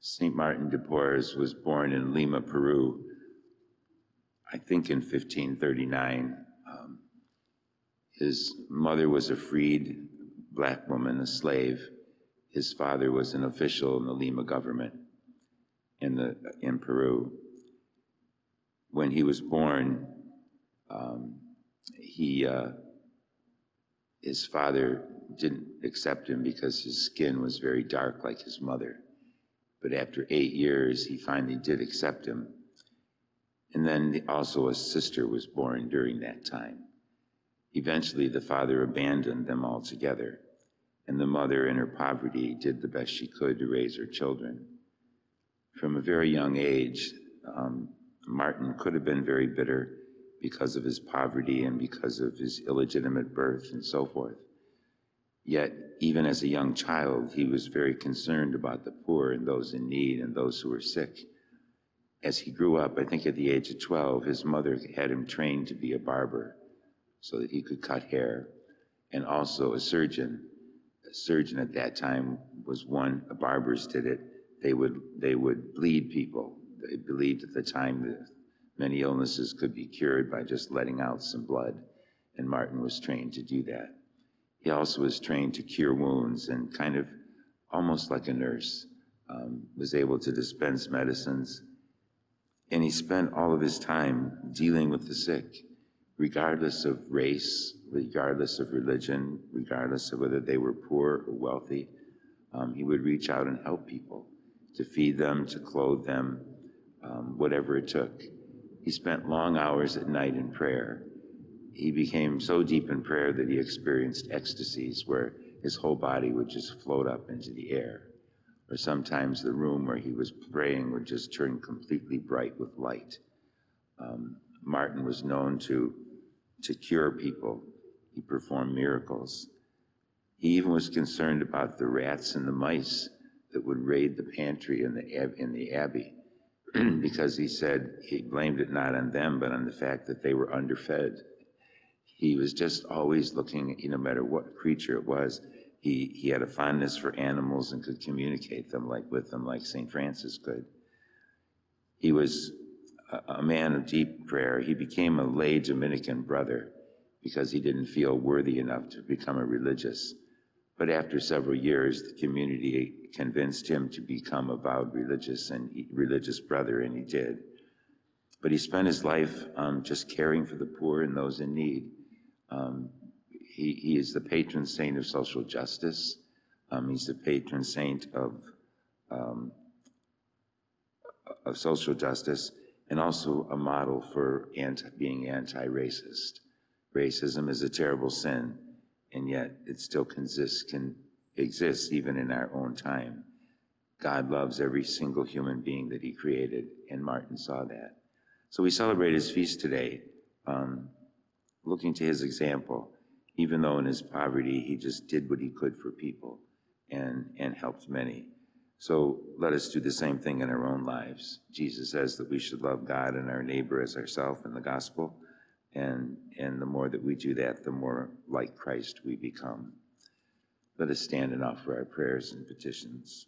St. Martin de Porres was born in Lima, Peru, I think in 1539. His mother was a freed black woman, a slave. His father was an official in the Lima government in Peru. When he was born, his father didn't accept him because his skin was very dark like his mother. But after 8 years, he finally did accept him. And then also a sister was born during that time. Eventually, the father abandoned them altogether, and the mother, in her poverty, did the best she could to raise her children. From a very young age, Martin could have been very bitter because of his poverty and because of his illegitimate birth and so forth. Yet, even as a young child, he was very concerned about the poor and those in need and those who were sick. As he grew up, I think at the age of 12, his mother had him trained to be a barber so that he could cut hair, and also a surgeon. A surgeon at that time was one, barbers did it. They would bleed people. They believed at the time that many illnesses could be cured by just letting out some blood, and Martin was trained to do that. He also was trained to cure wounds and kind of almost like a nurse, was able to dispense medicines. And he spent all of his time dealing with the sick, regardless of race, regardless of religion, regardless of whether they were poor or wealthy. He would reach out and help people, to feed them, to clothe them, whatever it took. He spent long hours at night in prayer. He became so deep in prayer that he experienced ecstasies where his whole body would just float up into the air. Or sometimes the room where he was praying would just turn completely bright with light. Martin was known to cure people. He performed miracles. He even was concerned about the rats and the mice that would raid the pantry in the abbey, because he said he blamed it not on them, but on the fact that they were underfed. He was just always looking, no matter what creature it was, he had a fondness for animals and could communicate with them like St. Francis could. He was a man of deep prayer. He became a lay Dominican brother because he didn't feel worthy enough to become a religious. But after several years, the community convinced him to become a vowed religious brother, and he did. But he spent his life just caring for the poor and those in need. He is the patron saint of social justice. He's the patron saint of social justice, and also a model for being anti-racist. Racism is a terrible sin, and yet it still can exist even in our own time. God loves every single human being that he created, and Martin saw that. So we celebrate his feast today, looking to his example. Even though in his poverty, he just did what he could for people and helped many. So let us do the same thing in our own lives. Jesus says that we should love God and our neighbor as ourselves in the gospel. And the more that we do that, the more like Christ we become. Let us stand and offer our prayers and petitions.